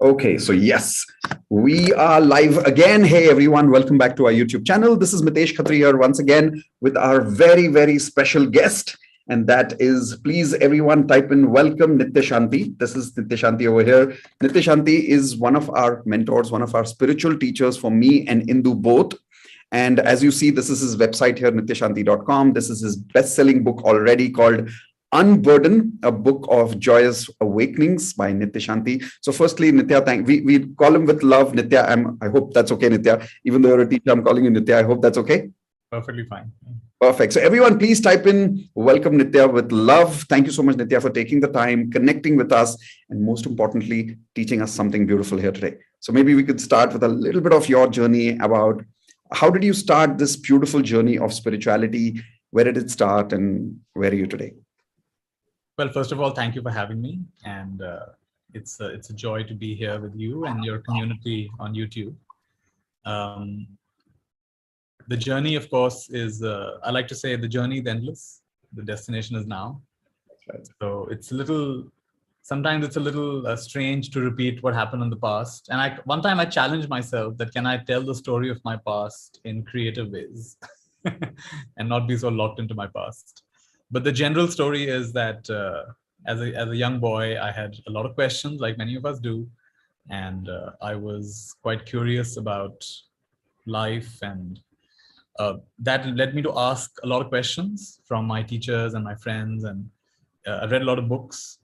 Okay, so yes, we are live again. Hey everyone, welcome back to our YouTube channel. This is Mitesh Khatri here once again with our very, very special guest. And that is, please everyone type in welcome Nithyashanti. This is Nithyashanti over here. Nithyashanti is one of our mentors, one of our spiritual teachers for me and Indu both. And as you see, this is his website here, nithyashanti.com. This is his best-selling book already called Unburden, a book of joyous awakenings by Nithyashanti. So firstly, Nithya, we call him with love, Nithya. I hope that's okay, Nithya. Even though you're a teacher, I'm calling you Nithya. I hope that's okay. Perfectly fine. Perfect. So everyone, please type in welcome Nithya with love. Thank you so much, Nithya, for taking the time, connecting with us, and most importantly, teaching us something beautiful here today. So maybe we could start with a little bit of your journey about how did you start this beautiful journey of spirituality? Where did it start and where are you today? Well, first of all, thank you for having me. And it's a joy to be here with you and your community on YouTube. The journey, of course, is, I like to say the journey is endless. The destination is now. Right. So it's a little, sometimes it's a little strange to repeat what happened in the past. And one time I challenged myself that can I tell the story of my past in creative ways and not be so locked into my past. But the general story is that as a young boy, I had a lot of questions, like many of us do. And I was quite curious about life. And that led me to ask a lot of questions from my teachers and my friends. And I read a lot of books.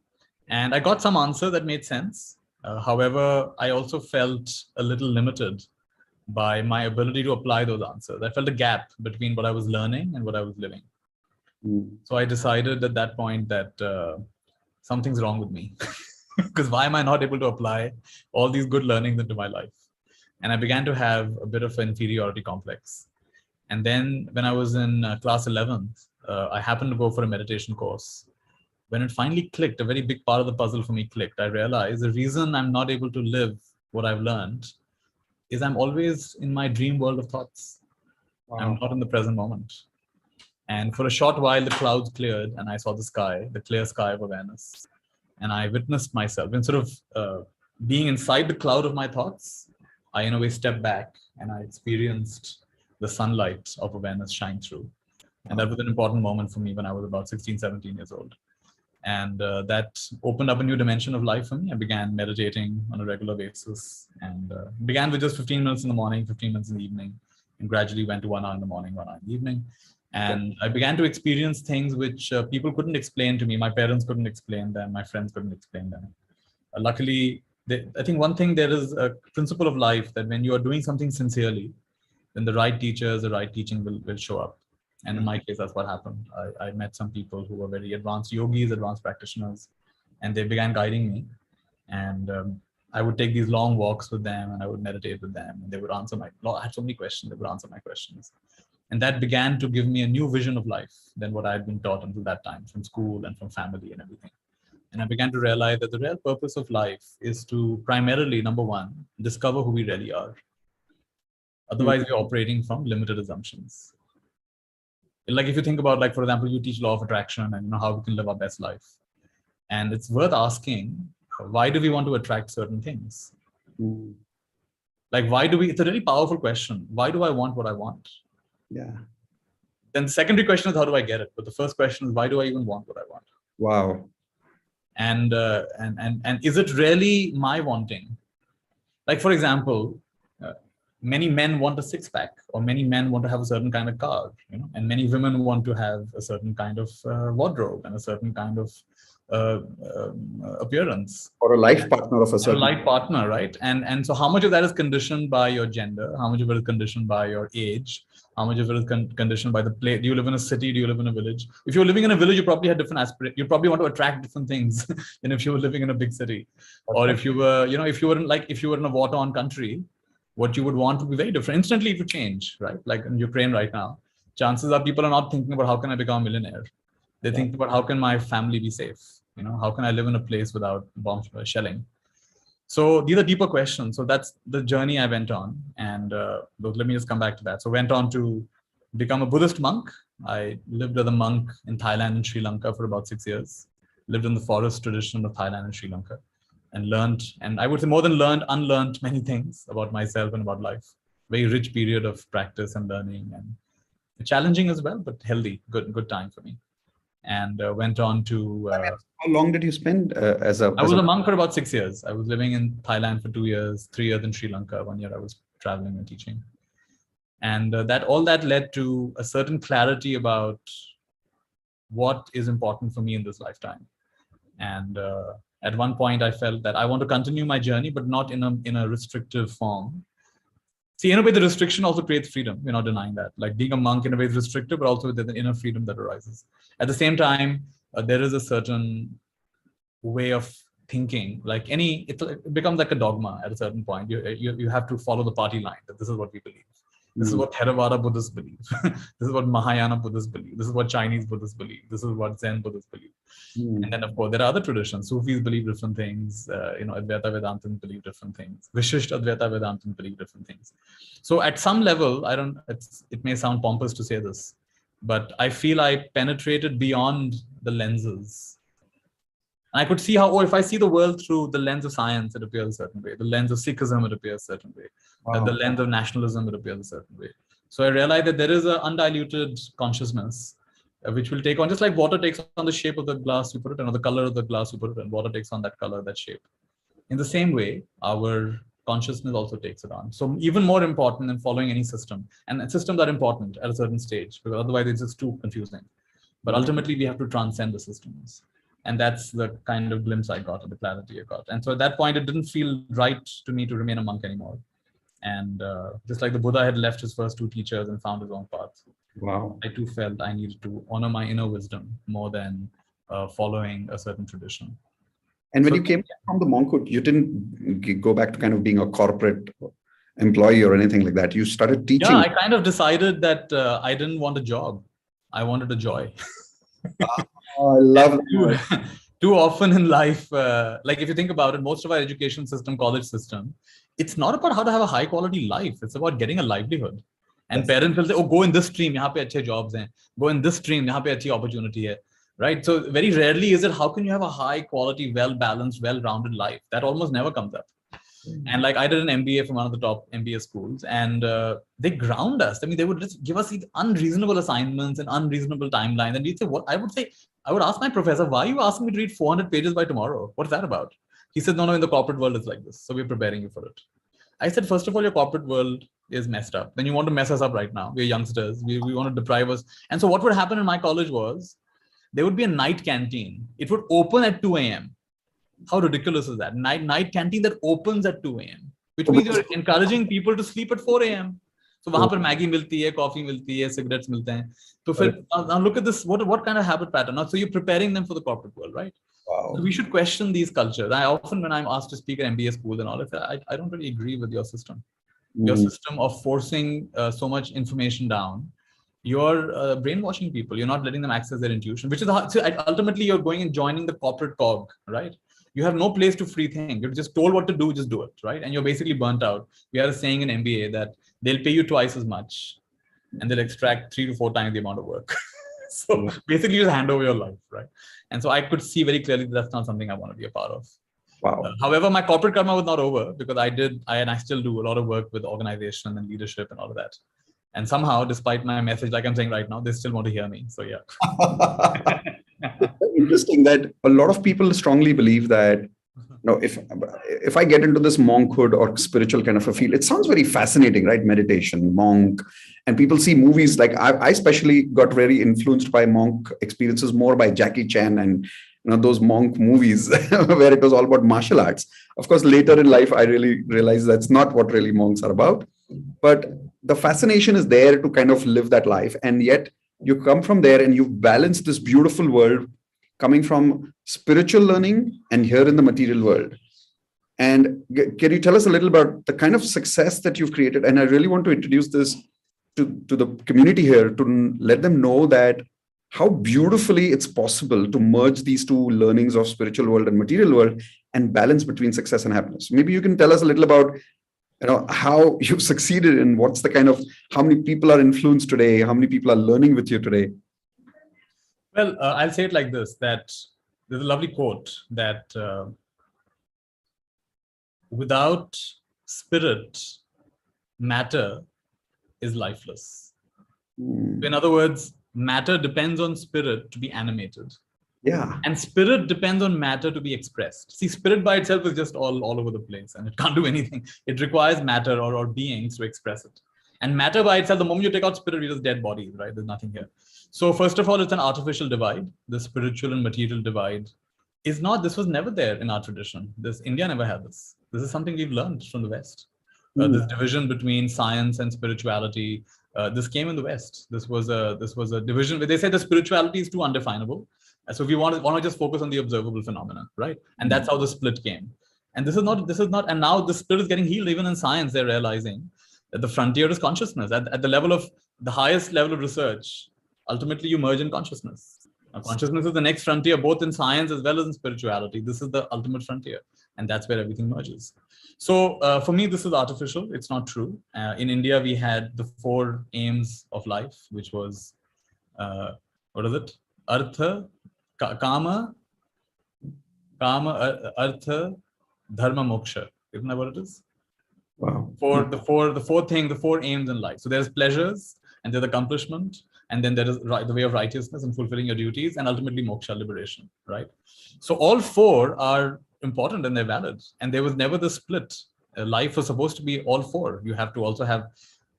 And I got some answer that made sense. However, I also felt a little limited by my ability to apply those answers. I felt a gap between what I was learning and what I was living. So I decided at that point that something's wrong with me because why am I not able to apply all these good learnings into my life? And I began to have a bit of an inferiority complex. And then when I was in class 11th, I happened to go for a meditation course. When it finally clicked, a very big part of the puzzle for me clicked. I realized the reason I'm not able to live what I've learned is I'm always in my dream world of thoughts. Wow. I'm not in the present moment. And for a short while, the clouds cleared and I saw the sky, the clear sky of awareness. And I witnessed myself. Instead of being inside the cloud of my thoughts, I in a way stepped back and I experienced the sunlight of awareness shine through. And that was an important moment for me when I was about 16, 17 years old. And that opened up a new dimension of life for me. I began meditating on a regular basis and began with just 15 minutes in the morning, 15 minutes in the evening, and gradually went to 1 hour in the morning, 1 hour in the evening. And I began to experience things which people couldn't explain to me. My parents couldn't explain them. My friends couldn't explain them. Luckily, I think one thing, there is a principle of life that when you are doing something sincerely, then the right teachers, the right teaching will show up. And in my case, that's what happened. I met some people who were very advanced yogis, advanced practitioners, and they began guiding me. And I would take these long walks with them and I would meditate with them. And they would answer I had so many questions, they would answer my questions. And that began to give me a new vision of life than what I had been taught until that time from school and from family and everything. And I began to realize that the real purpose of life is to primarily, number one, discover who we really are. Otherwise, we're operating from limited assumptions. Like if you think about, like, for example, you teach law of attraction and how we can live our best life. And it's worth asking, why do we want to attract certain things? Like, it's a really powerful question. Why do I want what I want? Yeah. Then the secondary question is, how do I get it? But the first question is, why do I even want what I want? Wow. And is it really my wanting? Like, for example, many men want a six-pack, or many men want to have a certain kind of car, and many women want to have a certain kind of wardrobe and a certain kind of appearance, or a life partner of a certain life partner, right? And so how much of that is conditioned by your gender? How much of it is conditioned by your age? How much of it is conditioned by the place? Do you live in a city? Do you live in a village? If you're living in a village, you probably had different aspirations. You probably want to attract different things than if you were living in a big city. Or if you were, if you were in a war-torn country, what you would want to be very different. Instantly, it would change, right? Like in Ukraine right now, chances are people are not thinking about how can I become a millionaire. They're thinking about how can my family be safe? How can I live in a place without bomb shelling? So these are deeper questions. So that's the journey I went on. And let me just come back to that. So went on to become a Buddhist monk. I lived as a monk in Thailand and Sri Lanka for about 6 years. Lived in the forest tradition of Thailand and Sri Lanka. and learned, and I would say more than learned, unlearned many things about myself and about life. Very rich period of practice and learning, and challenging as well, but healthy, good time for me. And went on to. How long did you spend I was a monk for about 6 years. I was living in Thailand for 2 years, 3 years in Sri Lanka. 1 year I was traveling and teaching, and that led to a certain clarity about what is important for me in this lifetime. And at one point, I felt that I want to continue my journey, but not in a restrictive form. See, in a way, the restriction also creates freedom. We're not denying that. Like being a monk in a way is restrictive, but also there's an inner freedom that arises. At the same time, there is a certain way of thinking. Like it becomes like a dogma at a certain point. You have to follow the party line that this is what we believe. This is what Theravada Buddhists believe. This is what Mahayana Buddhists believe. This is what Chinese Buddhists believe. This is what Zen Buddhists believe. And then, of course, there are other traditions. Sufis believe different things. Advaita Vedantins believe different things. Vishisht Advaita Vedantins believe different things. So at some level, it may sound pompous to say this, but I feel I penetrated beyond the lenses. And I could see how, if I see the world through the lens of science, it appears a certain way. The lens of Sikhism, it appears a certain way. Wow. The lens of nationalism, it appears a certain way. So I realized that there is an undiluted consciousness which will take on, just like water takes on the shape of the glass you put it in, or the color of the glass you put it in, water takes on that color, that shape. In the same way, our consciousness also takes it on. So even more important than following any system. And systems are important at a certain stage, because otherwise it's just too confusing. But ultimately, we have to transcend the systems. And that's the kind of glimpse I got, or the clarity I got. And so at that point, it didn't feel right to me to remain a monk anymore. And just like the Buddha had left his first 2 teachers and found his own path. Wow. I too felt I needed to honor my inner wisdom more than following a certain tradition. And when you came from the monkhood, you didn't go back to kind of being a corporate employee or anything like that. You started teaching. Yeah, I kind of decided that I didn't want a job. I wanted a joy. Oh, I love that. Too often in life, like if you think about it, most of our education system, college system, it's not about how to have a high quality life. It's about getting a livelihood. And parents will say, oh, go in this stream, yahan pe achhe jobs hain. Go in this stream, yahan pe achhi opportunity hai. Right? So very rarely is it, how can you have a high quality, well-balanced, well-rounded life? That almost never comes up. And like I did an MBA from one of the top MBA schools, and they ground us. I mean, they would just give us these unreasonable assignments and unreasonable timelines. And we'd say, what? I would ask my professor, why are you asking me to read 400 pages by tomorrow? What's that about? He said, no, in the corporate world, it's like this. So we're preparing you for it. I said, first of all, your corporate world is messed up. Then you want to mess us up right now. We're youngsters. We want to deprive us. And so what would happen in my college was, there would be a night canteen. It would open at 2 a.m. How ridiculous is that? Night canteen that opens at 2 a.m. Which means you're encouraging people to sleep at 4 a.m. So वहाँ पर Maggie मिलती है, coffee मिलती है, cigarettes मिलते हैं. So now look at this. What kind of habit pattern? Now, so you're preparing them for the corporate world, right? Wow. So we should question these cultures. I often, when I'm asked to speak at MBA schools and all, I don't really agree with your system. Your system of forcing so much information down. You're brainwashing people. You're not letting them access their intuition, which is so ultimately you're going and joining the corporate cog, right? You have no place to free think. You're just told what to do, just do it, right? And you're basically burnt out. We are saying in MBA that they'll pay you twice as much and they'll extract 3 to 4 times the amount of work. So basically you just hand over your life, right? And so I could see very clearly that that's not something I want to be a part of. Wow. However, my corporate karma was not over, because I still do a lot of work with organization and leadership and all of that. And somehow, despite my message, like I'm saying right now, they still want to hear me. So yeah. Interesting that a lot of people strongly believe that, if I get into this monkhood or spiritual kind of a field, it sounds very fascinating, right? Meditation, monk, and people see movies like I especially got very influenced by monk experiences more by Jackie Chan and those monk movies where it was all about martial arts. Of course, later in life, I really realized that's not what really monks are about. But the fascination is there to kind of live that life. And yet you come from there and you've balanced this beautiful world coming from spiritual learning and here in the material world. And can you tell us a little about the kind of success that you've created? And I really want to introduce this to the community here to let them know that how beautifully it's possible to merge these two learnings of spiritual world and material world and balance between success and happiness. Maybe you can tell us a little about how you've succeeded and what's the kind of, how many people are influenced today, how many people are learning with you today. Well, I'll say it like this, that there's a lovely quote that without spirit, matter is lifeless. In other words, matter depends on spirit to be animated. Yeah. And spirit depends on matter to be expressed. See, spirit by itself is just all over the place and it can't do anything. It requires matter or beings to express it. And matter by itself, the moment you take out spirit, you're just dead bodies, right? There's nothing here. So first of all, it's an artificial divide. The spiritual and material divide this was never there in our tradition. India never had this. This is something we've learned from the West. This division between science and spirituality, this came in the West. This was a division where they said the spirituality is too undefinable. So we want to just focus on the observable phenomena, right? And that's how the split came. And this is not, and now the split is getting healed. Even in science, they're realizing that the frontier is consciousness. At the level of the highest level of research, ultimately you merge in consciousness. Now, consciousness is the next frontier, both in science as well as in spirituality. This is the ultimate frontier, and that's where everything merges. So for me, this is artificial. It's not true. In India, we had the 4 aims of life, which was, what is it? Artha, Kama, Artha, Dharma, Moksha. Isn't that what it is? Wow. For the 4 aims in life. So there's pleasures, and there's accomplishment, and then there is the way of righteousness and fulfilling your duties, and ultimately moksha, liberation, right? So all 4 are important and they're valid. And there was never the split. Life was supposed to be all 4. You have to also have,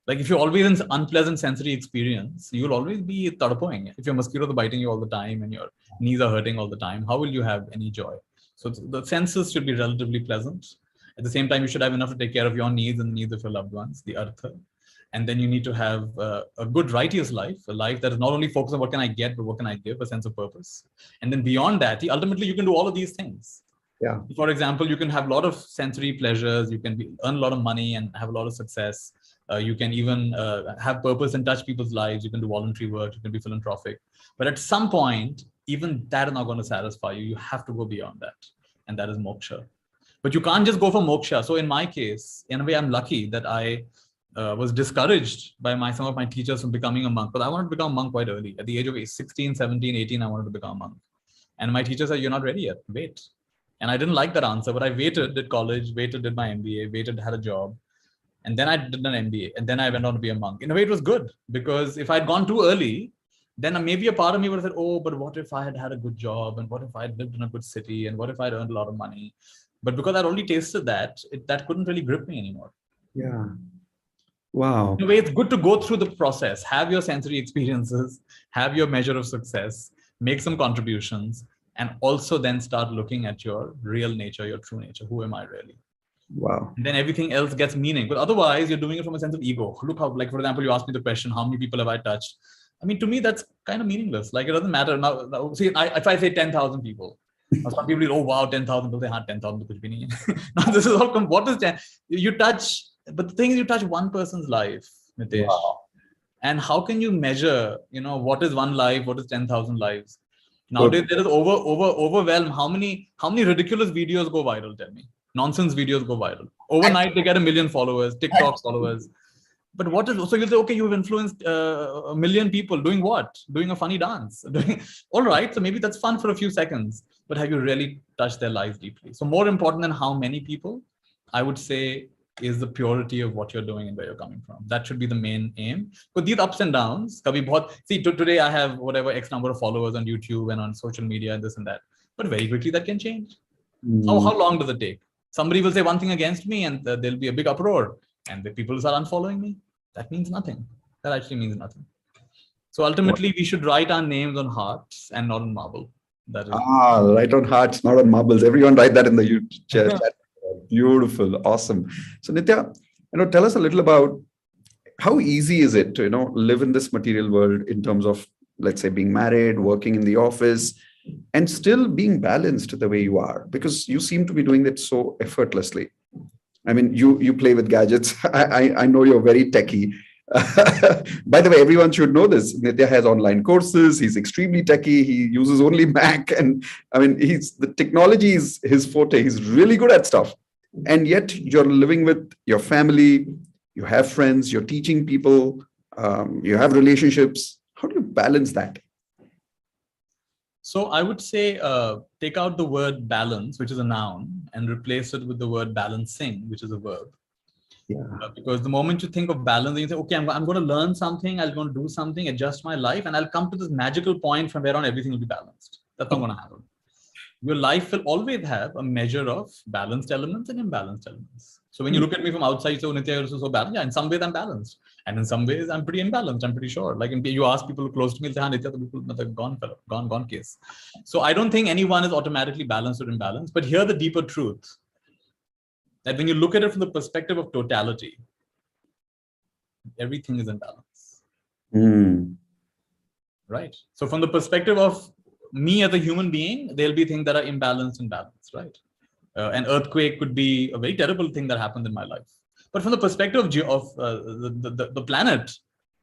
like, if you're always in unpleasant sensory experience, you'll always be tadpoing. If your mosquitoes are biting you all the time and your knees are hurting all the time, how will you have any joy? So the senses should be relatively pleasant. At the same time, you should have enough to take care of your needs and the needs of your loved ones, the artha. And then you need to have a good righteous life, a life that is not only focused on what can I get, but what can I give, a sense of purpose. And then beyond that, ultimately you can do all of these things. Yeah. For example, you can have a lot of sensory pleasures, you can earn a lot of money and have a lot of success. You can even have purpose and touch people's lives. You can do voluntary work, you can be philanthropic. But at some point, even that is not going to satisfy you. You have to go beyond that. And that is moksha. But you can't just go for moksha. So in my case, in a way, I'm lucky that I was discouraged by some of my teachers from becoming a monk. But I wanted to become a monk quite early. At the age of 16, 17, 18, I wanted to become a monk. And my teacher said, you're not ready yet, wait. And I didn't like that answer, but I waited, did college, waited, did my MBA, waited, had a job. And then I did an MBA. And then I went on to be a monk. In a way, it was good. Because if I'd gone too early, then maybe a part of me would have said, oh, but what if I had had a good job? And what if I had lived in a good city? And what if I'd earned a lot of money? But because I'd already tasted that, that couldn't really grip me anymore. Yeah. Wow. In a way, it's good to go through the process, have your sensory experiences, have your measure of success, make some contributions, and also then start looking at your real nature, your true nature. Who am I really? Wow. And then everything else gets meaning. But otherwise, you're doing it from a sense of ego. Look how, like, for example, you asked me the question, how many people have I touched? I mean, to me, that's kind of meaningless. Like, it doesn't matter. Now see, if I say 10,000 people, some people will, oh, wow, 10,000 people, they had 10,000. Now, this is all, what is 10? You touch, but the thing is, you touch one person's life, Mitesh. Wow. And how can you measure, what is one life, what is 10,000 lives? Nowadays, there is overwhelm. How many ridiculous videos go viral? Tell me. Nonsense videos go viral. Overnight, they get 1 million followers, TikTok followers. But what is, so you'll say, okay, you've influenced 1 million people. Doing what? Doing a funny dance. All right, so maybe that's fun for a few seconds. But have you really touched their lives deeply? So more important than how many people, I would say, is the purity of what you're doing and where you're coming from. That should be the main aim. But these ups and downs, today I have whatever X number of followers on YouTube and on social media and this and that. But very quickly that can change. How long does it take? Somebody will say one thing against me and there'll be a big uproar and the people start unfollowing me. That means nothing. That actually means nothing. So ultimately, we should write our names on hearts and not on marble. That is write on hearts, not on marbles. Everyone write that in the YouTube chat. Beautiful. Awesome. So Nithya, tell us a little about how easy is it to, live in this material world in terms of, let's say, being married, working in the office, and still being balanced the way you are, because you seem to be doing that so effortlessly. I mean, you play with gadgets. I know you're very techie. By the way, everyone should know this. Nithya has online courses. He's extremely techie. He uses only Mac. And I mean, the technology is his forte. He's really good at stuff. And yet you're living with your family. You have friends. You're teaching people. You have relationships. How do you balance that? So I would say take out the word balance, which is a noun, and replace it with the word balancing, which is a verb. Yeah. Because the moment you think of balance, you say, okay, I'm going to learn something, I'm going to do something, adjust my life, and I'll come to this magical point from where on everything will be balanced. That's not going to happen. Your life will always have a measure of balanced elements and imbalanced elements. So when you look at me from outside, you say, oh, Nithya, you're so balanced. Yeah, in some ways I'm balanced. And in some ways I'm pretty imbalanced, I'm pretty sure. Like you ask people close to me, say, Nithya, the people gone case. So I don't think anyone is automatically balanced or imbalanced. But here the deeper truth, that when you look at it from the perspective of totality, everything is in balance. Right? So from the perspective of me as a human being, there'll be things that are imbalanced and balanced, right? An earthquake could be a very terrible thing that happened in my life. But from the perspective of the planet,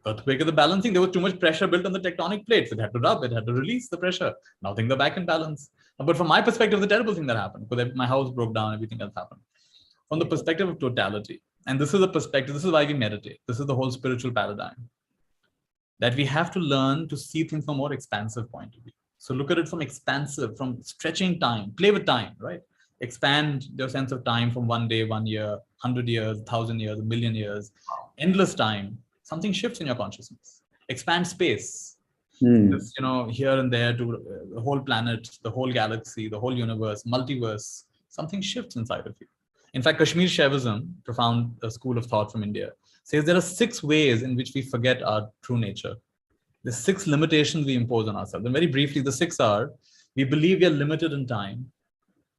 earthquake is a balancing. There was too much pressure built on the tectonic plates. It had to rub, it had to release the pressure. Now things are back in balance. But from my perspective, the terrible thing that happened, because my house broke down, everything else happened. From the perspective of totality, and this is the perspective, this is why we meditate. This is the whole spiritual paradigm, that we have to learn to see things from a more expansive point of view. So look at it from expansive, from stretching time, play with time, right? Expand your sense of time from 1 day, 1 year, 100 years, 1,000 years, 1,000,000 years, endless time. Something shifts in your consciousness. Expand space. Just, here and there to the whole planet, the whole galaxy, the whole universe, multiverse. Something shifts inside of you. In fact, Kashmir Shaivism, profound school of thought from India, says there are 6 ways in which we forget our true nature. There's 6 limitations we impose on ourselves. And very briefly, the 6 are, we believe we are limited in time.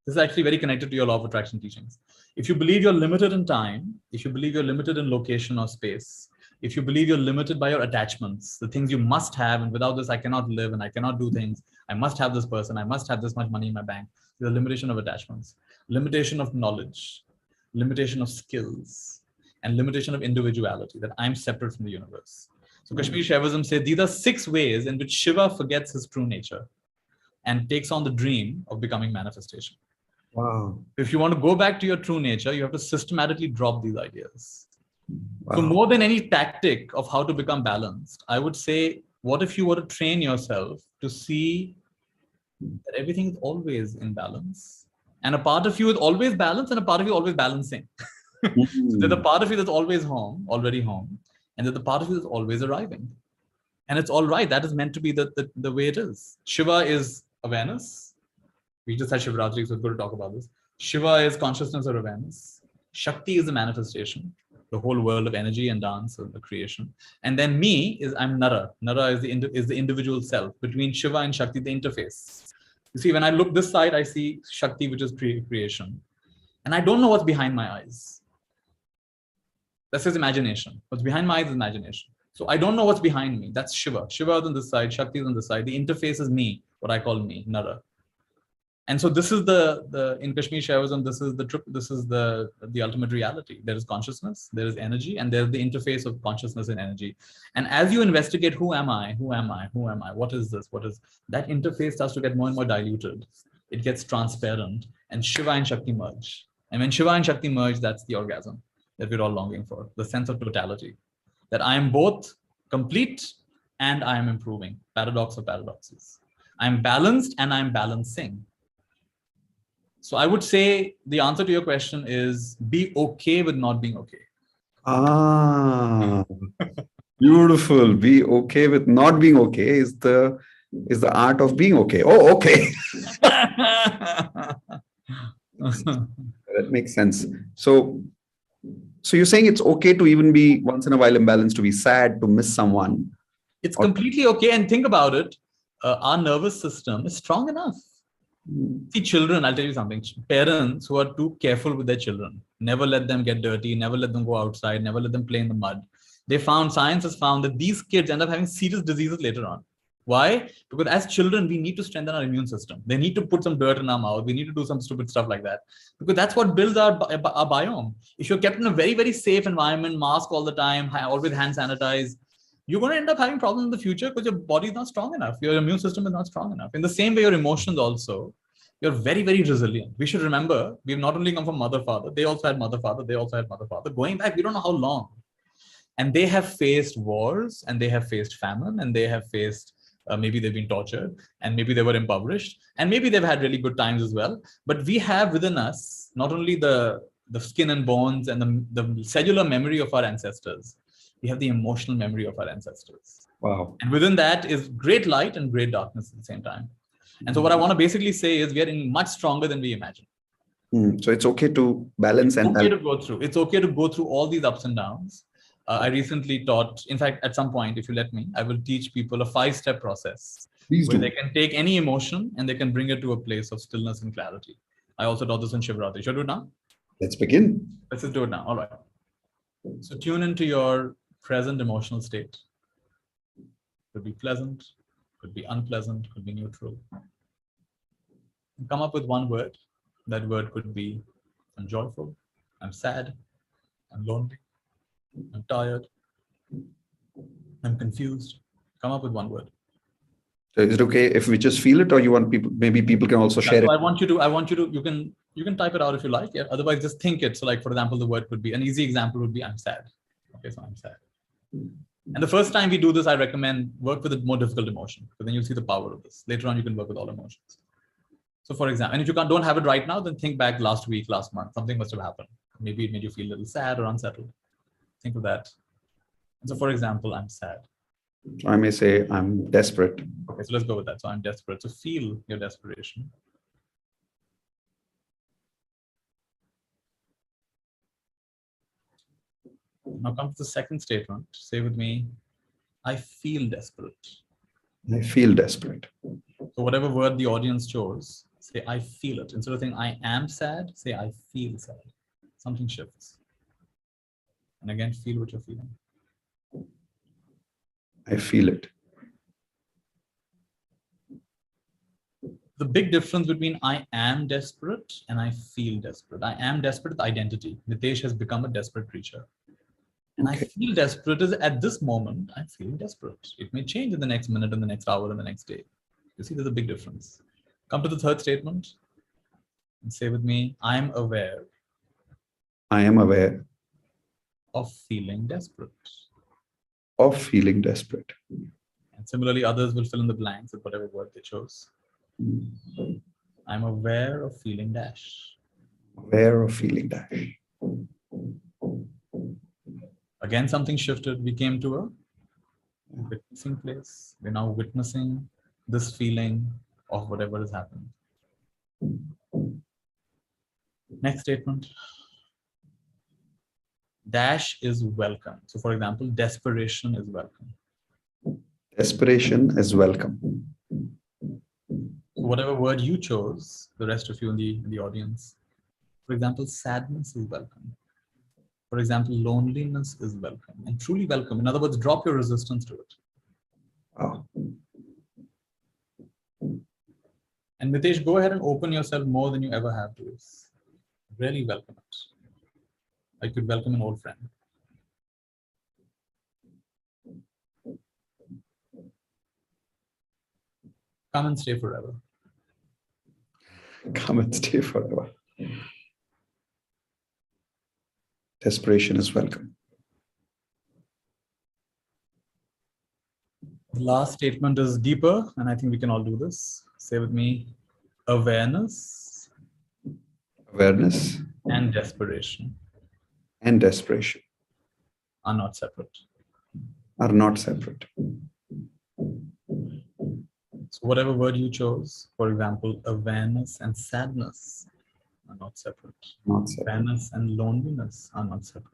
This is actually very connected to your law of attraction teachings. If you believe you're limited in time, if you believe you're limited in location or space, if you believe you're limited by your attachments, the things you must have, and without this, I cannot live and I cannot do things. I must have this person. I must have this much money in my bank. There's a limitation of attachments, limitation of knowledge, limitation of skills, and limitation of individuality, that I'm separate from the universe. So Kashmir Shaivism says these are 6 ways in which Shiva forgets his true nature and takes on the dream of becoming manifestation. Wow. If you want to go back to your true nature, you have to systematically drop these ideas. Wow. So more than any tactic of how to become balanced, I would say, what if you were to train yourself to see that everything is always in balance? And a part of you is always balanced and a part of you always balancing. So there's a part of you that's always home, already home, and there's the part of you that's always arriving. And it's all right. That is meant to be the way it is. Shiva is awareness. We just had Shivratri, so it's good to talk about this. Shiva is consciousness or awareness. Shakti is the manifestation, the whole world of energy and dance of the creation. And then me is I'm Nara. Nara is the individual self. Between Shiva and Shakti, the interface. You see, when I look this side, I see Shakti, which is creation. And I don't know what's behind my eyes. That's his imagination. What's behind my eyes is imagination. So I don't know what's behind me. That's Shiva. Shiva is on this side, Shakti is on this side. The interface is me, what I call me, Nara. And so this is the in Kashmir Shaivism, this is the ultimate reality. There is consciousness, there is energy, and there's the interface of consciousness and energy. And as you investigate, who am I? What is this? What is that interface starts to get more and more diluted. It gets transparent, and Shiva and Shakti merge. And when Shiva and Shakti merge, that's the orgasm that we're all longing for, the sense of totality. That I am both complete and I am improving. Paradox of paradoxes. I'm balanced and I'm balancing. So I would say the answer to your question is be okay with not being okay. Ah, beautiful. Be okay with not being okay is the art of being okay. Oh, okay. That makes sense. So you're saying it's okay to even be once in a while imbalanced, to be sad, to miss someone. It's completely okay. And think about it. Our nervous system is strong enough. See, children, I'll tell you something. Parents who are too careful with their children, never let them get dirty, never let them go outside, never let them play in the mud. Science has found that these kids end up having serious diseases later on. Why? Because as children, we need to strengthen our immune system. They need to put some dirt in our mouth. We need to do some stupid stuff like that. Because that's what builds our biome. If you're kept in a very, very safe environment, mask all the time, always hand sanitize, you're going to end up having problems in the future because your body is not strong enough. Your immune system is not strong enough. In the same way, your emotions also, you're very, very resilient. We should remember, we've not only come from mother, father, they also had mother, father, they also had mother, father. Going back, we don't know how long. And they have faced wars, and they have faced famine, and they have faced Maybe they've been tortured, and maybe they were impoverished, and maybe they've had really good times as well. But we have within us not only the skin and bones and the cellular memory of our ancestors, we have the emotional memory of our ancestors. Wow. And within that is great light and great darkness at the same time. And so what I want to basically say is we are much stronger than we imagine. So it's okay to balance and okay to go through. It's okay to go through all these ups and downs. I recently taught, in fact, at some point, if you let me, I will teach people a 5-step process where they can take any emotion and they can bring it to a place of stillness and clarity. I also taught this on Shivratri. Should I do it now? Let's begin. Let's just do it now. All right. So tune into your present emotional state. Could be pleasant, could be unpleasant, could be neutral. Come up with one word. That word could be I'm joyful, I'm sad, I'm lonely, I'm tired, I'm confused. Come up with one word. So is it okay if we just feel it, or you want people, maybe people can also share it? I want you to, you can type it out if you like. Yeah. Otherwise, just think it. So like, for example, the word could be, an easy example would be, I'm sad. Okay, so I'm sad. And the first time we do this, I recommend work with a more difficult emotion, because then you'll see the power of this. Later on, you can work with all emotions. So for example, and if you don't have it right now, then think back last week, last month, something must have happened. Maybe it made you feel a little sad or unsettled. Think of that. And so for example, I'm sad. I may say I'm desperate. Okay, so let's go with that. So I'm desperate. So feel your desperation. Now come to the second statement. Say with me, I feel desperate. I feel desperate. So whatever word the audience chose, say I feel it. Instead of saying I am sad, say I feel sad. Something shifts. And again, feel what you're feeling. I feel it. The big difference between I am desperate and I feel desperate. I am desperate with identity. Mitesh has become a desperate creature. And okay. I feel desperate is at this moment, I'm feeling desperate. It may change in the next minute, in the next hour, in the next day. You see, there's a big difference. Come to the third statement and say with me, I'm aware. I am aware. Of feeling desperate. Of feeling desperate. And similarly, others will fill in the blanks with whatever word they chose. I'm aware of feeling dash. Aware of feeling dash. Again, something shifted. We came to a witnessing place. We're now witnessing this feeling of whatever is happening. Next statement. Dash is welcome. So for example, desperation is welcome. Desperation is welcome. So whatever word you chose, the rest of you in the audience. For example, sadness is welcome. For example, loneliness is welcome and truly welcome. In other words, drop your resistance to it. Oh. And Mitesh, go ahead and open yourself more than you ever have to this. Really welcome it. I could welcome an old friend. Come and stay forever. Come and stay forever. Desperation is welcome. The last statement is deeper, and I think we can all do this. Say with me, awareness. Awareness. And desperation. And desperation. Are not separate. Are not separate. So whatever word you chose, for example, awareness and sadness are not separate. Not separate. Awareness and loneliness are not separate.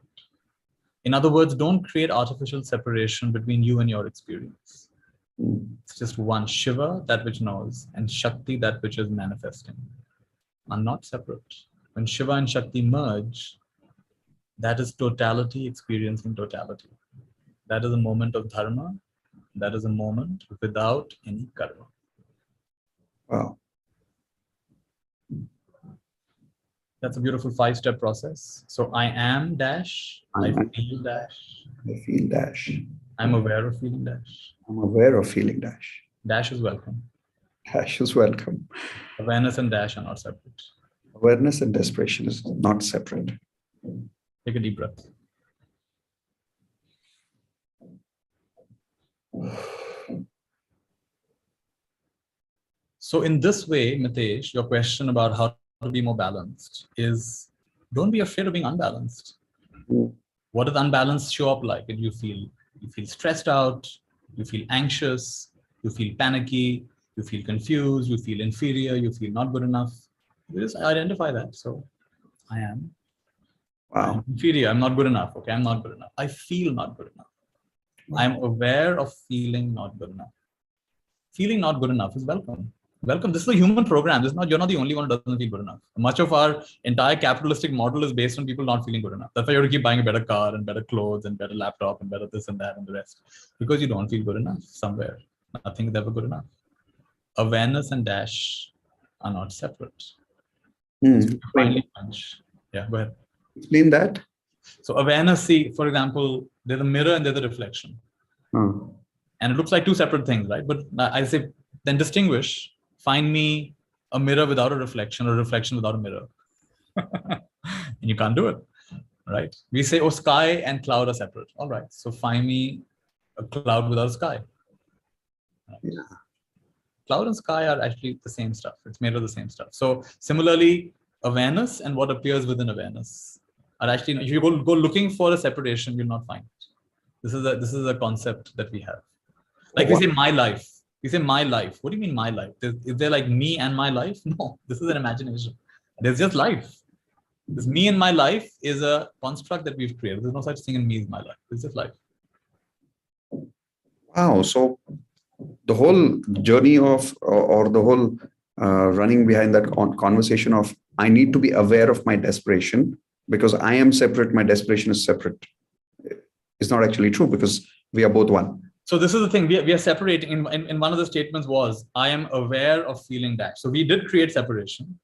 In other words, don't create artificial separation between you and your experience. It's just one. Shiva, that which knows, and Shakti, that which is manifesting, are not separate. When Shiva and Shakti merge, that is totality experiencing totality. That is a moment of dharma. That is a moment without any karma. Wow. That's a beautiful 5-step process. So I am dash, I feel dash. I feel dash. I'm aware of feeling dash. I'm aware of feeling dash. Dash is welcome. Dash is welcome. Awareness and dash are not separate. Awareness and desperation is not separate. Take a deep breath. So in this way, Mitesh, your question about how to be more balanced is, don't be afraid of being unbalanced. What does unbalance show up like? And you feel stressed out, you feel anxious, you feel panicky, you feel confused, you feel inferior, you feel not good enough. You just identify that. So I am Wow. inferior, I'm not good enough. Okay, I'm not good enough. I feel not good enough. I'm aware of feeling not good enough. Feeling not good enough is welcome. Welcome. This is a human program. This is not, you're not the only one who doesn't feel good enough. Much of our entire capitalistic model is based on people not feeling good enough. That's why you have to keep buying a better car and better clothes and better laptop and better this and that and the rest. Because you don't feel good enough somewhere. Nothing is ever good enough. Awareness and dash are not separate. Finally punch. Yeah, go ahead. Explain that. So awareness, see, for example, there's a mirror and there's a reflection. And it looks like two separate things, right? But I say, then distinguish. Find me a mirror without a reflection or a reflection without a mirror. And you can't do it, right? We say, oh, sky and cloud are separate. All right. So find me a cloud without a sky. Right? Yeah. Cloud and sky are actually the same stuff. It's made of the same stuff. So similarly, awareness and what appears within awareness are actually, if you go looking for a separation, you'll not find it. This is a concept that we have. Like we say, my life. We say, my life. What do you mean, my life? Is there like me and my life? No, this is an imagination. There's just life. This me and my life is a construct that we've created. There's no such thing in me is my life. It's just life. Wow. So the whole journey of, or the whole running behind that conversation of, I need to be aware of my desperation because I am separate. My desperation is separate. It's not actually true because we are both one. So this is the thing, we are separating. In one of the statements was, I am aware of feeling that. So we did create separation.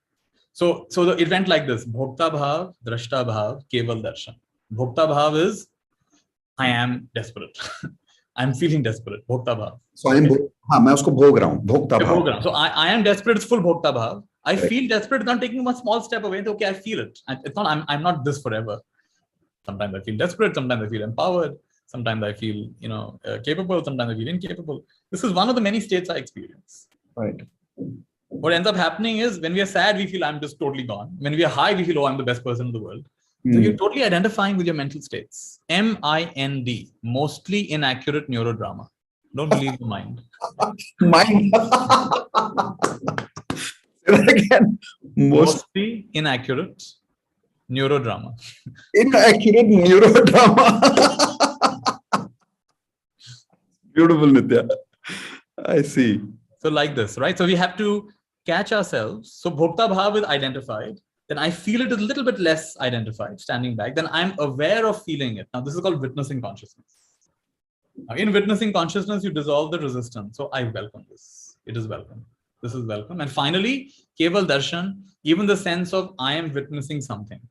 So it went like this: Bhokta bhav, drashta bhav, keval darshan. Bhokta bhav is, I am desperate. I'm feeling desperate. Bhokta bhav. So मैं उसको भोग रहा हूँ. Bhokta bhav. So I am desperate. It's full bhokta bhav. I feel desperate. It's not taking one small step away. Okay, I feel it. It's not. I'm not this forever. Sometimes I feel desperate. Sometimes I feel empowered. Sometimes I feel, capable. Sometimes I feel incapable. This is one of the many states I experience. Right. What ends up happening is when we are sad, we feel I'm just totally gone. When we are high, we feel, oh, I'm the best person in the world. So you're totally identifying with your mental states. MIND, mostly inaccurate neurodrama. Don't believe the mind. Mind. Again, mostly inaccurate neurodrama. Inaccurate neurodrama. Beautiful, Nithya. I see. So like this, right? So we have to catch ourselves. So bhokta bhav is identified. Then I feel it is a little bit less identified, standing back. Then I'm aware of feeling it. Now this is called witnessing consciousness. Now in witnessing consciousness, you dissolve the resistance. So I welcome this. It is welcome. This is welcome. And finally, keval darshan, even the sense of I am witnessing something.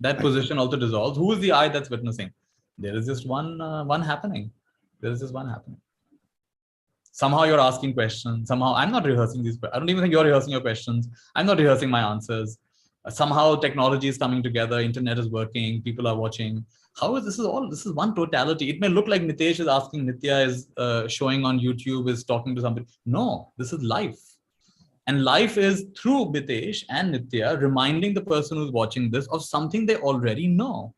That position also dissolves. Who is the I that's witnessing? There is just one happening. There is just one happening. Somehow you're asking questions. Somehow I'm not rehearsing these. I don't even think you're rehearsing your questions. I'm not rehearsing my answers. Somehow technology is coming together. Internet is working. People are watching. How is this? This is one totality. It may look like Mitesh is asking, Nithya is showing on YouTube, is talking to somebody. No, this is life. And life is through Mitesh and Nithya reminding the person who's watching this of something they already know.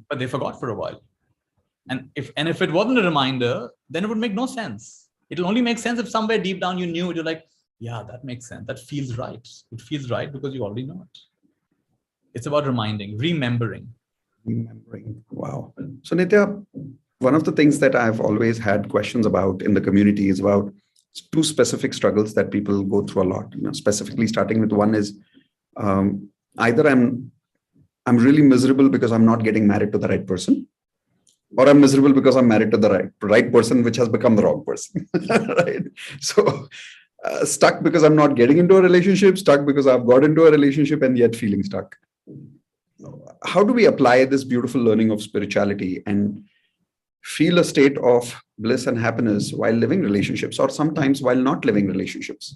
But they forgot for a while. And if it wasn't a reminder, then it would make no sense. It'll only make sense if somewhere deep down you knew it. You're like, yeah, that makes sense. That feels right. It feels right because you already know it. It's about reminding, remembering. Remembering. Wow. So Nithya, one of the things that I've always had questions about in the community is about two specific struggles that people go through a lot. Specifically starting with one is either I'm really miserable because I'm not getting married to the right person, or I'm miserable because I'm married to the right person, which has become the wrong person. Right? So stuck because I'm not getting into a relationship, stuck because I've got into a relationship and yet feeling stuck. How do we apply this beautiful learning of spirituality and feel a state of bliss and happiness while living relationships, or sometimes while not living relationships?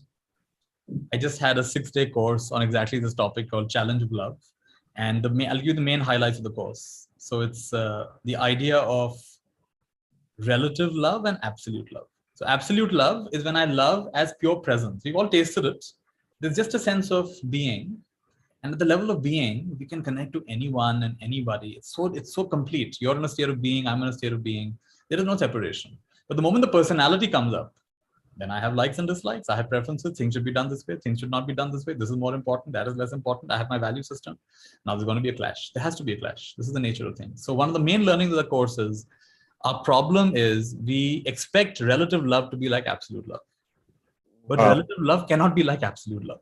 I just had a 6-day course on exactly this topic called Challenge of Love. And I'll give you the main highlights of the course. So it's the idea of relative love and absolute love. So absolute love is when I love as pure presence. We've all tasted it. There's just a sense of being. And at the level of being, we can connect to anyone and anybody. It's so complete. You're in a state of being, I'm in a state of being. There is no separation. But the moment the personality comes up, then I have likes and dislikes. I have preferences. Things should be done this way. Things should not be done this way. This is more important. That is less important. I have my value system. Now there's going to be a clash. There has to be a clash. This is the nature of things. So one of the main learnings of the course is our problem is we expect relative love to be like absolute love. But relative love cannot be like absolute love.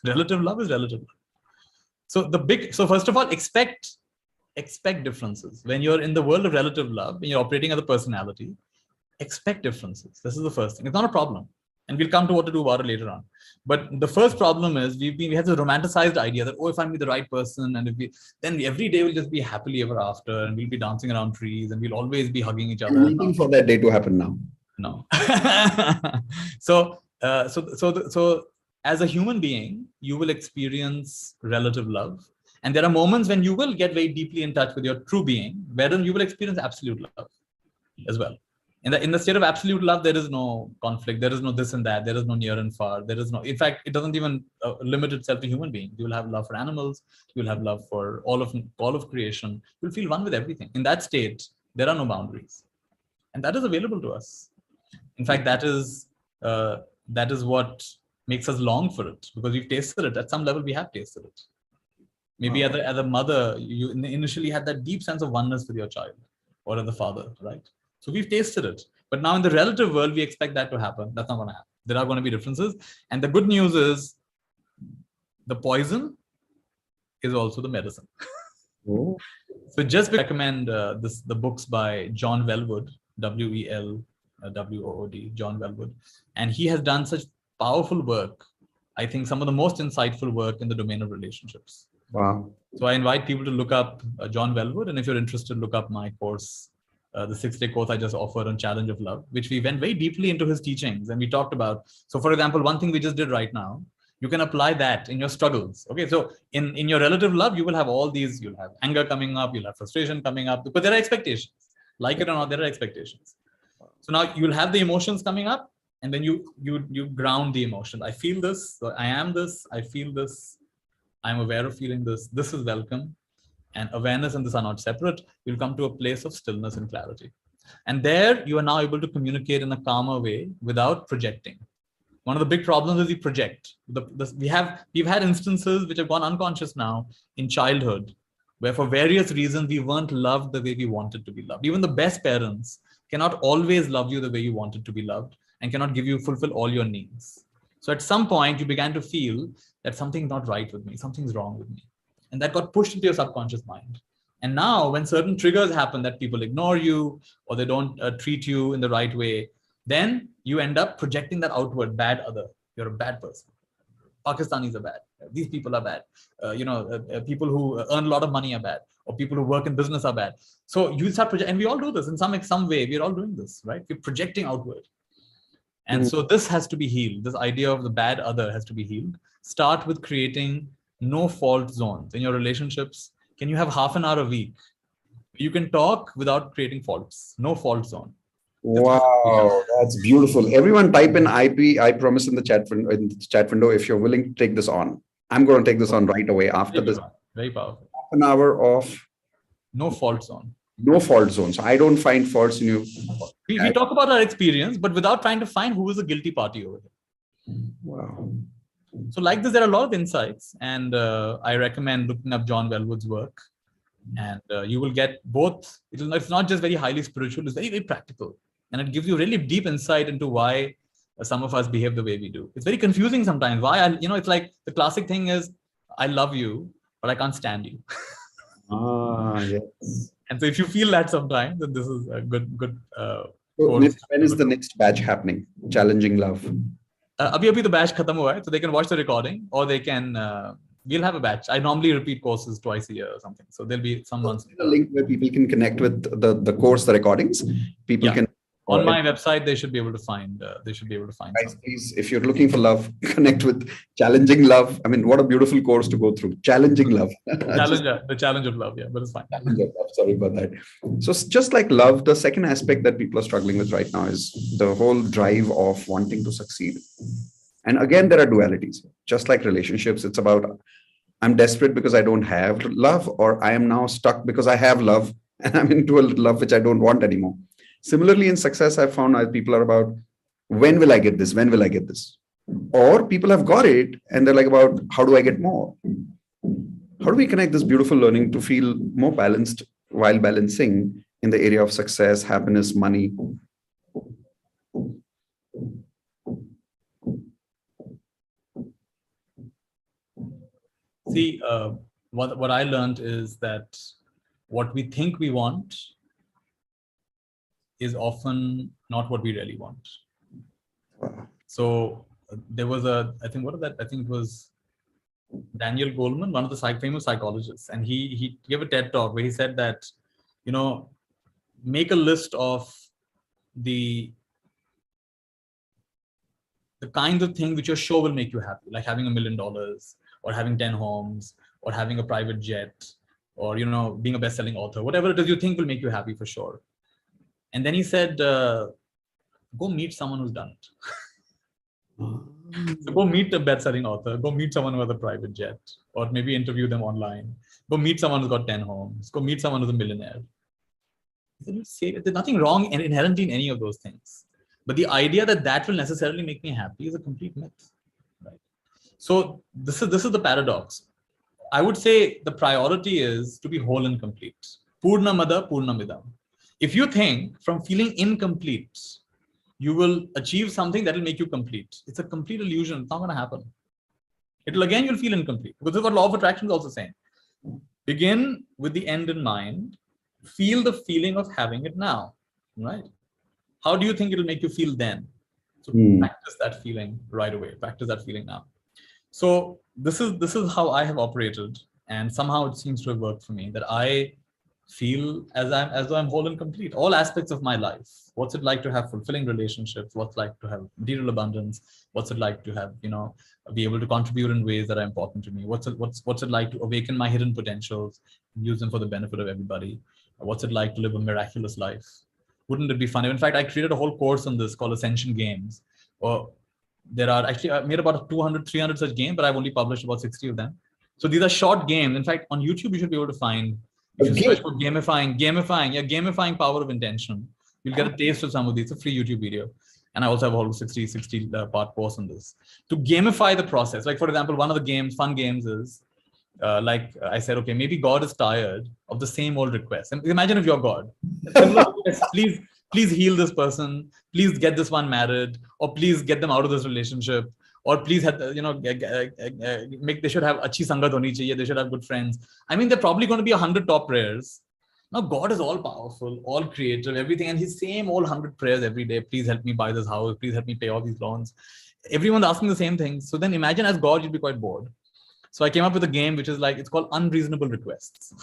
Relative love is relative love. So first of all, expect differences. When you're in the world of relative love, when you're operating as a personality, expect differences. This is the first thing. It's not a problem. And we'll come to what to do about it later on. But the first problem is we have this romanticized idea that, if I'm with the right person, and then every day will just be happily ever after, and we'll be dancing around trees, and we'll always be hugging each other. I'm waiting for that day to happen now. No. So as a human being, you will experience relative love. And there are moments when you will get very deeply in touch with your true being, wherein you will experience absolute love as well. In the state of absolute love, there is no conflict. There is no this and that. There is no near and far. There is no, in fact, it doesn't even limit itself to human beings. You will have love for animals. You will have love for all of creation. You'll feel one with everything. In that state, there are no boundaries. And that is available to us. In fact, that is what makes us long for it, because we've tasted it. At some level, we have tasted it. Maybe as a mother, you initially had that deep sense of oneness with your child, or as a father, right? So we've tasted it. But now in the relative world, we expect that to happen. That's not going to happen. There are going to be differences. And the good news is the poison is also the medicine. So just recommend the books by John Welwood, Welwood, John Welwood. And he has done such powerful work. I think some of the most insightful work in the domain of relationships. Wow. So I invite people to look up John Welwood. And if you're interested, look up my course, the 6-day course I just offered on Challenge of Love, which we went very deeply into his teachings. And we talked about, so for example, one thing we just did right now, you can apply that in your struggles. Okay, so in your relative love, you will have all these, you'll have anger coming up, you'll have frustration coming up, but there are expectations. Like it or not, there are expectations. So now you'll have the emotions coming up, and then you ground the emotion. I feel this, so I am this, I feel this, I'm aware of feeling this, this is welcome. And awareness and this are not separate. You'll come to a place of stillness and clarity. And there you are now able to communicate in a calmer way without projecting. One of the big problems is we project. We've had instances which have gone unconscious now in childhood, where for various reasons we weren't loved the way we wanted to be loved. Even the best parents cannot always love you the way you wanted to be loved, and cannot fulfill all your needs. So at some point you began to feel that something's not right with me, something's wrong with me. And that got pushed into your subconscious mind. And now when certain triggers happen, that people ignore you, or they don't treat you in the right way, then you end up projecting that outward, bad other. You're a bad person. Pakistanis are bad. These people are bad. People who earn a lot of money are bad, or people who work in business are bad. So you start projecting, and we all do this in some way. We're all doing this, right? We're projecting outward. And so this has to be healed. This idea of the bad other has to be healed. Start with creating no fault zones in your relationships. Can you have half an hour a week? You can talk without creating faults. No fault zone. Wow, that's beautiful. Everyone type in I promise in the chat window if you're willing to take this on. I'm going to take this on right away after this. Very powerful. Half an hour of no fault zone. No fault zone. So I don't find faults in you. We talk about our experience, but without trying to find who is the guilty party over here. Wow. So like this, there are a lot of insights, and I recommend looking up John Welwood's work, and you will get both. It's not just very highly spiritual, it's very, very practical. And it gives you really deep insight into why some of us behave the way we do. It's very confusing sometimes. It's like the classic thing is, I love you, but I can't stand you. Yes. And so if you feel that sometimes, then this is a good So when is the next batch happening? Challenging Love. Abhi the batch khatam hua hai, so they can watch the recording, or they can. We'll have a batch. I normally repeat courses twice a year or something. So there'll be some months. A link where people can connect with the course, the recordings. People can On my website, they should be able to find. Guys, please, if you're looking for love, connect with Challenging Love. I mean, what a beautiful course to go through. Challenging Love. The challenge of love. Yeah, but it's fine. Sorry about that. So just like love, the second aspect that people are struggling with right now is the whole drive of wanting to succeed. And again, there are dualities. Just like relationships, it's about I'm desperate because I don't have love, or I am now stuck because I have love and I'm into a love which I don't want anymore. Similarly, in success, I've found that people are about, when will I get this? When will I get this? Or people have got it and they're like about, how do I get more? How do we connect this beautiful learning to feel more balanced while balancing in the area of success, happiness, money? See, what I learned is that what we think we want is often not what we really want. So there was I think it was Daniel Goleman, one of the famous psychologists, and he gave a TED talk where he said that, make a list of the kinds of things which you're sure will make you happy, like having $1 million, or having 10 homes, or having a private jet, or being a best-selling author, whatever it is you think will make you happy for sure. And then he said, go meet someone who's done it. So go meet a best-selling author, go meet someone who has a private jet, or maybe interview them online. Go meet someone who's got 10 homes, go meet someone who's a millionaire. There's nothing wrong inherently in any of those things. But the idea that will necessarily make me happy is a complete myth. Right? So this is the paradox. I would say the priority is to be whole and complete. Purnamada Purnamidam. If you think from feeling incomplete, you will achieve something that will make you complete, it's a complete illusion. It's not going to happen. You'll feel incomplete. Because this is what law of attraction is also saying. Begin with the end in mind. Feel the feeling of having it now. Right? How do you think it'll make you feel then? So practice that feeling right away. Practice that feeling now. So this is how I have operated, and somehow it seems to have worked for me, that I feel as though I'm whole and complete. All aspects of my life. What's it like to have fulfilling relationships? What's it like to have material abundance? What's it like to have, be able to contribute in ways that are important to me? What's it like to awaken my hidden potentials, use them for the benefit of everybody? What's it like to live a miraculous life? Wouldn't it be fun? In fact, I created a whole course on this called Ascension Games. There are actually, I made about 200, 300 such games, but I've only published about 60 of them. So these are short games. In fact, on YouTube, you should be able to find, if you search for gamifying power of intention, you'll get a taste of some of these. It's a free YouTube video. And I also have a whole 60 part course on this. To gamify the process. Like, for example, one of the fun games is, like I said, okay, maybe God is tired of the same old requests. And imagine if you're God. Please heal this person. Please get this one married, or please get them out of this relationship, or please have, they should have achhi sangat honi chahiye. They should have good friends. I mean, they're probably going to be 100 top prayers. Now, God is all powerful, all creative, everything. And his same old 100 prayers every day. Please help me buy this house. Please help me pay all these loans. Everyone's asking the same thing. So then imagine as God, you'd be quite bored. So I came up with a game, which is it's called Unreasonable Requests.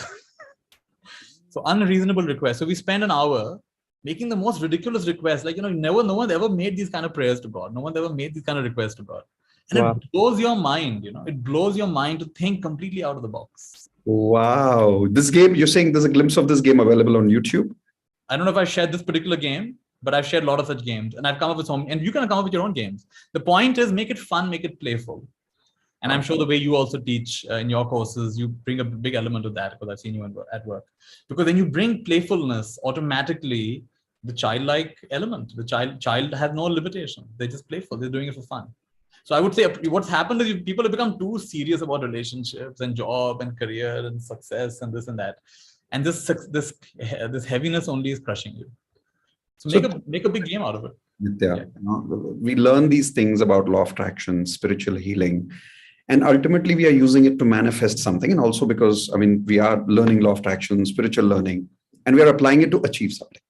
So Unreasonable Requests. So we spend an hour making the most ridiculous requests. No one ever made these kind of prayers to God. No one ever made these kind of requests to God. And It blows your mind, it blows your mind to think completely out of the box. Wow. This game, you're saying there's a glimpse of this game available on YouTube? I don't know if I shared this particular game, but I've shared a lot of such games, and I've come up with some, and you can come up with your own games. The point is, make it fun, make it playful. And I'm sure the way you also teach in your courses, you bring a big element of that, because I've seen you at work. Because when you bring playfulness, automatically the childlike element, the child has no limitation. They're just playful. They're doing it for fun. So I would say what's happened is people have become too serious about relationships and job and career and success and this and that. And this heaviness only is crushing you. So make a big game out of it. Yeah. We learn these things about law of attraction, spiritual healing, and ultimately we are using it to manifest something. And also because, we are learning law of attraction, spiritual learning, and we are applying it to achieve something.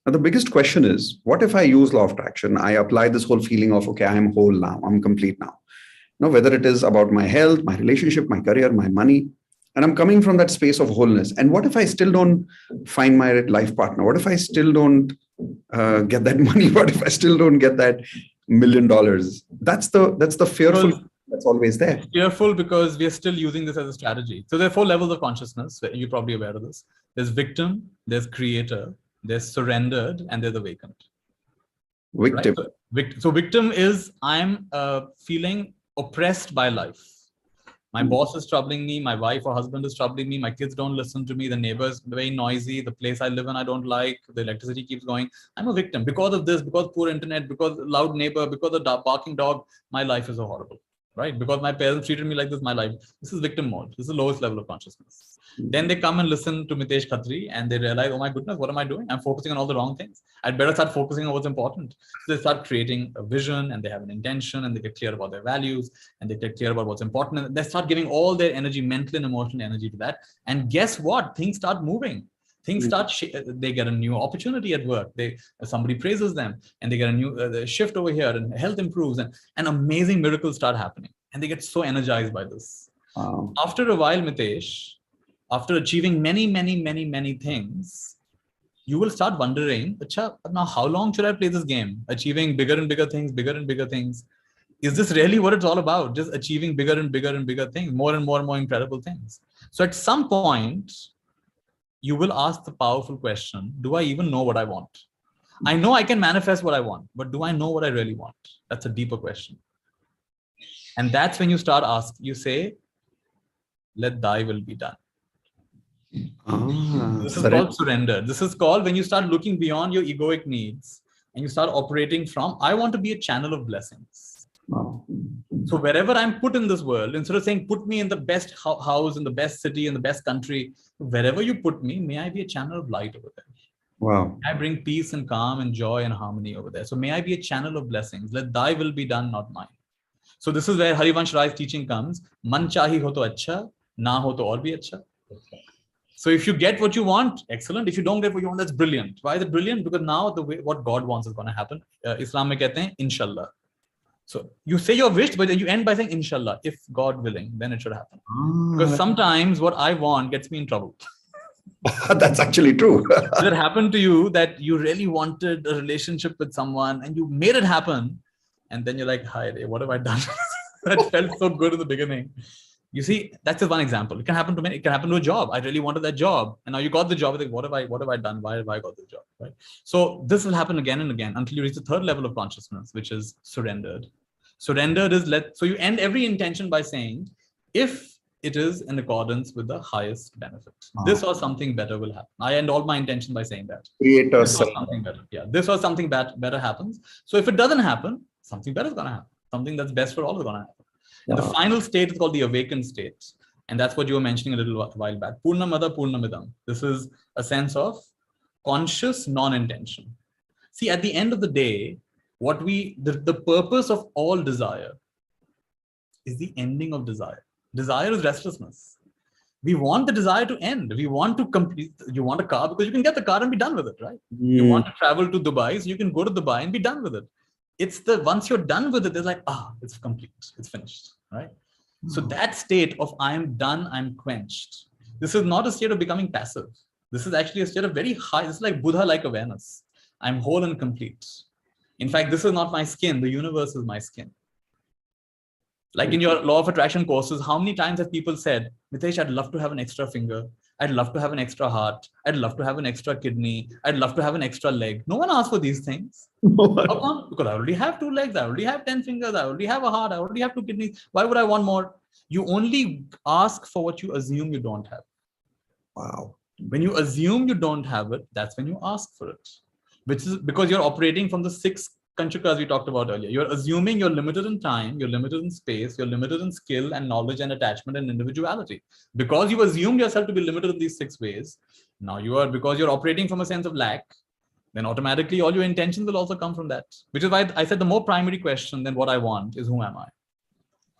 Now, the biggest question is, what if I use law of attraction? I apply this whole feeling of, okay, I am whole now, I'm complete now. Whether it is about my health, my relationship, my career, my money, and I'm coming from that space of wholeness. And what if I still don't find my life partner? What if I still don't get that money? What if I still don't get that $1 million? That's the fearful. Well, that's always there. Fearful because we are still using this as a strategy. So there are 4 levels of consciousness. You're probably aware of this. There's victim, there's creator, there's surrendered, and there's awakened. Victim. Right? So victim is I'm feeling oppressed by life. My boss is troubling me. My wife or husband is troubling me. My kids don't listen to me. The neighbor's very noisy. The place I live in, I don't like. The electricity keeps going. I'm a victim because of this, because poor internet, because loud neighbor, because of the barking dog. My life is so horrible, right? Because my parents treated me like this, my life. This is victim mode. This is the lowest level of consciousness. Then they come and listen to Mitesh Khatri and they realize, oh my goodness, what am I doing? I'm focusing on all the wrong things. I'd better start focusing on what's important. So they start creating a vision and they have an intention and they get clear about their values and they get clear about what's important. And they start giving all their energy, mental and emotional energy to that. And guess what? Things start moving. Things start, they get a new opportunity at work. Somebody praises them and they get a new shift over here and health improves and amazing miracles start happening. And they get so energized by this. Wow. After a while, Mitesh, after achieving many things, you will start wondering, now how long should I play this game? Achieving bigger and bigger things. Is this really what it's all about? Just achieving bigger and bigger things, more and more incredible things. So at some point, you will ask the powerful question, do I even know what I want? I know I can manifest what I want, but do I know what I really want? That's a deeper question. And that's when you start asking, you say, let thy will be done. This is called surrender. This is called when you start looking beyond your egoic needs and you start operating from, I want to be a channel of blessings. Wow. So wherever I'm put in this world, instead of saying, put me in the best house, in the best city, in the best country, wherever you put me, may I be a channel of light over there. Wow. May I bring peace and calm and joy and harmony over there. So may I be a channel of blessings. Let thy will be done, not mine. So this is where Harivansh Rai's teaching comes. Man chahi ho to acha, na ho to aur bhi acha. So if you get what you want, excellent. If you don't get what you want, that's brilliant. Why is it brilliant? Because now the way what God wants is going to happen. Islam mein kehte hain, inshallah. So you say your wish, but then you end by saying inshallah. If God willing, then it should happen. Because sometimes what I want gets me in trouble. That's actually true. Did it happen to you that you really wanted a relationship with someone and you made it happen? And then you're like, hi, what have I done? That felt so good in the beginning. You see, that's just one example. It can happen to many. It can happen to a job. I really wanted that job, and now you got the job. Like, what have I done? Why have I got the job? Right. So this will happen again and again until you reach the third level of consciousness, which is surrendered. Surrendered is so you end every intention by saying, if it is in accordance with the highest benefit, this or something better will happen. I end all my intention by saying that. Creator this or something better. Yeah, this or something better happens. So if it doesn't happen, something better is going to happen. Something that's best for all is going to happen. And the final state is called the Awaken State. And that's what you were mentioning a little while back. Purnamada Purnamidam. This is a sense of conscious non-intention. See, at the end of the day, the purpose of all desire is the ending of desire. Desire is restlessness. We want the desire to end. We want to complete. You want a car because you can get the car and be done with it, right? You want to travel to Dubai, so you can go to Dubai and be done with it. It's once you're done with it, it's like, it's complete, it's finished, right? So that state of I'm done, I'm quenched. This is not a state of becoming passive. This is actually a state of very high, it's like Buddha-like awareness. I'm whole and complete. In fact, this is not my skin, the universe is my skin. Like in your law of attraction courses, how many times have people said, Mitesh, I'd love to have an extra finger. I'd love to have an extra heart. I'd love to have an extra kidney. I'd love to have an extra leg. No one asks for these things. How come? Because I already have 2 legs. I already have 10 fingers. I already have a heart. I already have 2 kidneys. Why would I want more? You only ask for what you assume you don't have. Wow. When you assume you don't have it, that's when you ask for it. Which is because you're operating from the 6 Kanchukas we talked about earlier. You're assuming you're limited in time, you're limited in space, you're limited in skill and knowledge and attachment and individuality. Because you assumed yourself to be limited in these 6 ways, now because you're operating from a sense of lack, then automatically all your intentions will also come from that. Which is why I said the more primary question than what I want is who am I?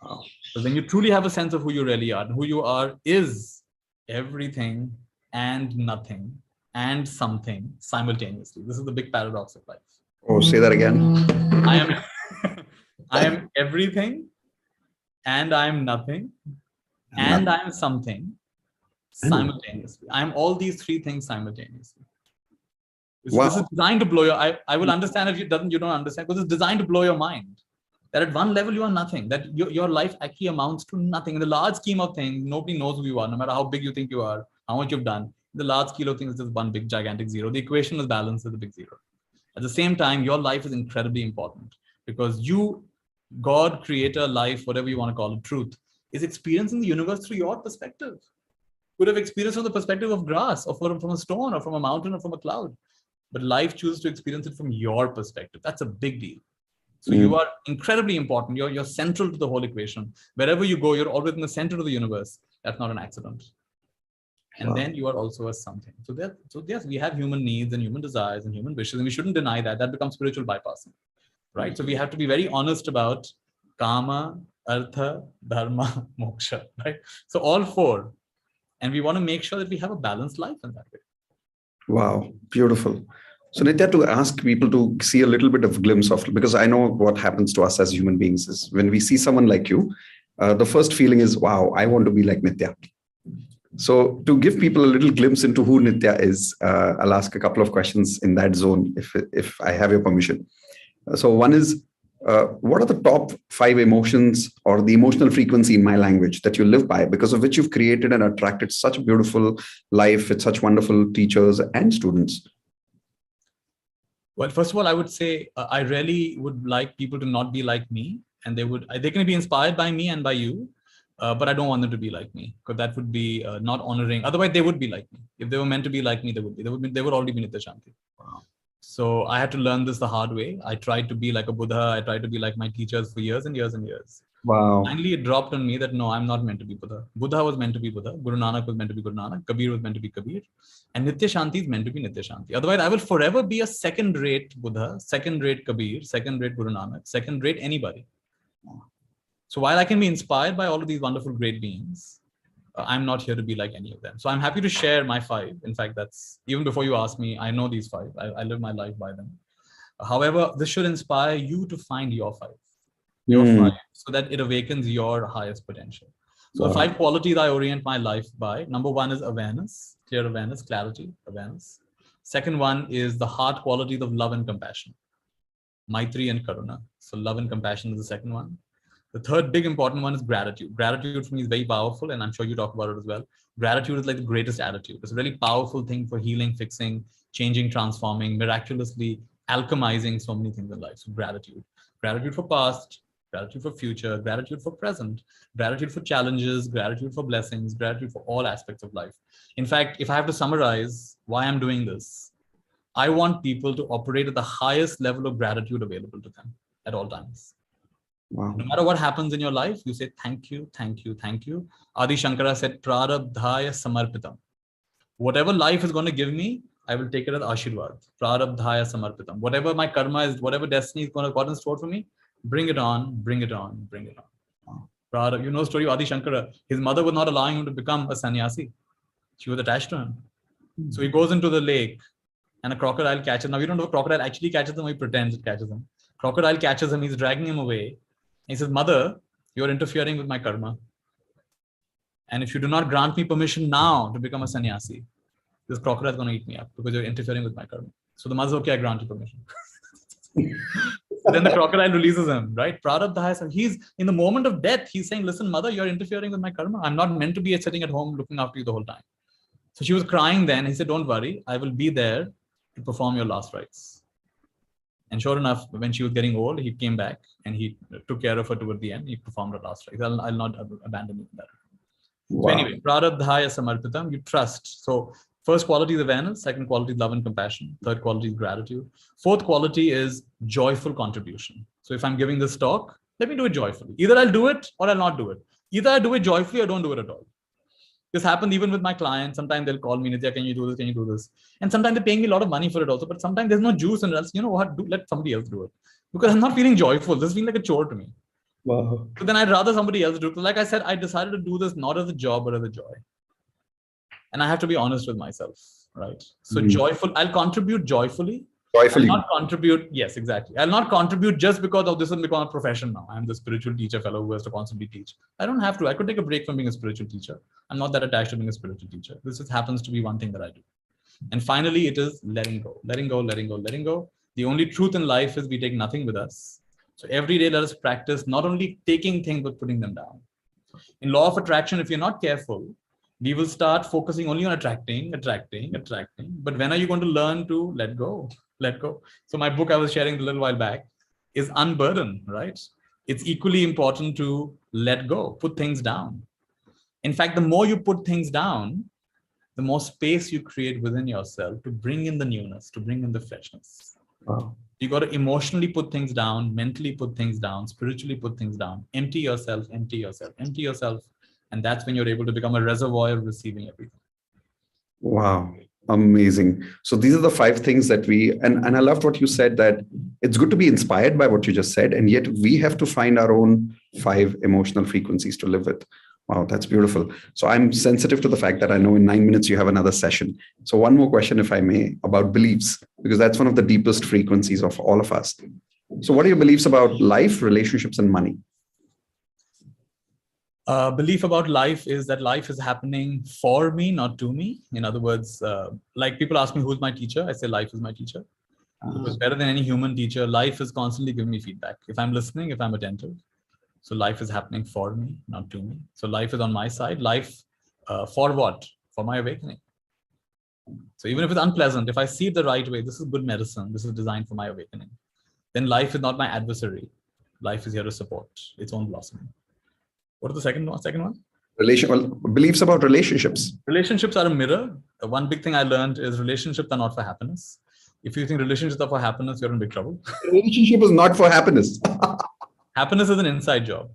Wow. So when you truly have a sense of who you really are, and who you are is everything and nothing and something simultaneously. This is the big paradox of life. Oh, say that again. I am everything and I am nothing and I am something simultaneously. I am all these 3 things simultaneously. This is designed to blow your. I will understand if you don't understand, because it's designed to blow your mind. That at one level you are nothing. That your life actually amounts to nothing. In the large scheme of things, nobody knows who you are, no matter how big you think you are, how much you've done. In the large scale of things, it's just one big gigantic zero. The equation is balanced with the big zero. At the same time, your life is incredibly important, because you, God, creator, life, whatever you want to call it, truth, is experiencing the universe through your perspective. Could have experienced from the perspective of grass, or from a stone, or from a mountain, or from a cloud. But life chooses to experience it from your perspective. That's a big deal. So you are incredibly important. You're central to the whole equation. Wherever you go, you're always in the center of the universe. That's not an accident. And then you are also a something. So yes, we have human needs and human desires and human wishes, and we shouldn't deny that. That becomes spiritual bypassing, right? So we have to be very honest about kama, artha, dharma, moksha, right? So all four. And we want to make sure that we have a balanced life in that way. Wow, beautiful. So Nithya, to ask people to see a little bit of glimpse of, because I know what happens to us as human beings is when we see someone like you, the first feeling is, wow, I want to be like Nithya. So to give people a little glimpse into who Nithya is, I'll ask a couple of questions in that zone, if I have your permission. So one is, what are the top 5 emotions or the emotional frequency in my language that you live by, because of which you've created and attracted such a beautiful life with such wonderful teachers and students? Well, first of all, I would say I really would like people to not be like me, and they can be inspired by me and by you, but I don't want them to be like me, because that would be not honoring. Otherwise, they would be like me. If they were meant to be like me, they would already be nithyashanti. Wow. So I had to learn this the hard way. I tried to be like a Buddha. I tried to be like my teachers for years and years and years. Wow. Finally, it dropped on me that no, I'm not meant to be Buddha. Buddha was meant to be Buddha. Guru Nanak was meant to be Guru Nanak. Kabir was meant to be Kabir. And nithyashanti is meant to be nithyashanti. Otherwise, I will forever be a second-rate Buddha, second-rate Kabir, second-rate Guru Nanak, second-rate anybody. So while I can be inspired by all of these wonderful great beings, I'm not here to be like any of them. So I'm happy to share my 5. In fact, that's even before you ask me, I know these 5. I live my life by them. However, this should inspire you to find your 5. Your 5, so that it awakens your highest potential. So the 5 qualities I orient my life by. Number 1 is awareness, clear awareness, clarity, awareness. Second one is the heart qualities of love and compassion, Maitri and Karuna. So love and compassion is the second one. The third big important one is gratitude. Gratitude for me is very powerful, and I'm sure you talk about it as well. Gratitude is like the greatest attitude. It's a really powerful thing for healing, fixing, changing, transforming, miraculously alchemizing so many things in life. So gratitude. Gratitude for past, gratitude for future, gratitude for present, gratitude for challenges, gratitude for blessings, gratitude for all aspects of life. In fact, if I have to summarize why I'm doing this, I want people to operate at the highest level of gratitude available to them at all times. Wow. No matter what happens in your life, you say, thank you, thank you, thank you. Adi Shankara said, prarabdhaya samarpitam. Whatever life is going to give me, I will take it as Ashirwad. Prarabdhaya samarpitam. Whatever my karma is, whatever destiny is going to got in store for me, bring it on, bring it on, bring it on. Wow. You know the story of Adi Shankara. His mother was not allowing him to become a sannyasi. She was attached to him. So he goes into the lake and a crocodile catches him. Now, we don't know if a crocodile actually catches him or he pretends it catches him. Crocodile catches him. He's dragging him away. He says, Mother, you're interfering with my karma. And if you do not grant me permission now to become a sannyasi, this crocodile is going to eat me up because you're interfering with my karma. So the mother's okay, I grant you permission. Then the crocodile releases him, right? Prarabdhaya, he's in the moment of death, he's saying, listen, mother, you're interfering with my karma. I'm not meant to be sitting at home looking after you the whole time. So she was crying then. He said, don't worry, I will be there to perform your last rites. And sure enough, when she was getting old, he came back and he took care of her toward the end. He performed her last rites. I'll not abandon you in that. Wow. So anyway, prarabdhaya samarpitam, you trust. So first quality is awareness, second quality is love and compassion, third quality is gratitude. Fourth quality is joyful contribution. So if I'm giving this talk, let me do it joyfully. Either I'll do it or I'll not do it. Either I do it joyfully or don't do it at all. This happened even with my clients. Sometimes they'll call me, Nithya, can you do this? Can you do this? And sometimes they're paying me a lot of money for it also. But sometimes there's no juice and else, you know what? Let somebody else do it. Because I'm not feeling joyful. This feels like a chore to me. Wow. So then I'd rather somebody else do it. Like I said, I decided to do this not as a job, but as a joy. And I have to be honest with myself, right? So joyful, I'll contribute joyfully. Joyfully. I'll not contribute. Yes, exactly. I'll not contribute just because of this will become a profession now. I'm the spiritual teacher fellow who has to constantly teach. I don't have to. I could take a break from being a spiritual teacher. I'm not that attached to being a spiritual teacher. This just happens to be one thing that I do. And finally, it is letting go, letting go, letting go, letting go. The only truth in life is we take nothing with us. So every day, let us practice not only taking things, but putting them down. In law of attraction, if you're not careful, we will start focusing only on attracting. But when are you going to learn to let go? Let go. So my book I was sharing a little while back is Unburden, right? It's equally important to let go, put things down. In fact, the more you put things down, the more space you create within yourself to bring in the newness, to bring in the freshness. Wow. You got to emotionally put things down, mentally put things down, spiritually put things down, empty yourself. And that's when you're able to become a reservoir of receiving everything. Wow. Amazing. So these are the 5 things that and I loved what you said, that it's good to be inspired by what you just said, and yet we have to find our own 5 emotional frequencies to live with. Wow, that's beautiful. So I'm sensitive to the fact that I know in 9 minutes you have another session. So one more question, if I may, about beliefs, because that's one of the deepest frequencies of all of us. So what are your beliefs about life, relationships, and money? Belief about life is that life is happening for me, not to me. In other words, like people ask me, who's my teacher? I say life is my teacher. Because better than any human teacher, life is constantly giving me feedback. If I'm listening, if I'm attentive. So life is happening for me, not to me. So life is on my side. Life for what? For my awakening. So even if it's unpleasant, if I see it the right way, this is good medicine. This is designed for my awakening. Then life is not my adversary. Life is here to support its own blossoming. What is the second one? Beliefs about relationships. Relationships are a mirror. One big thing I learned is relationships are not for happiness. If you think relationships are for happiness, you're in big trouble. Relationship is not for happiness. Happiness is an inside job.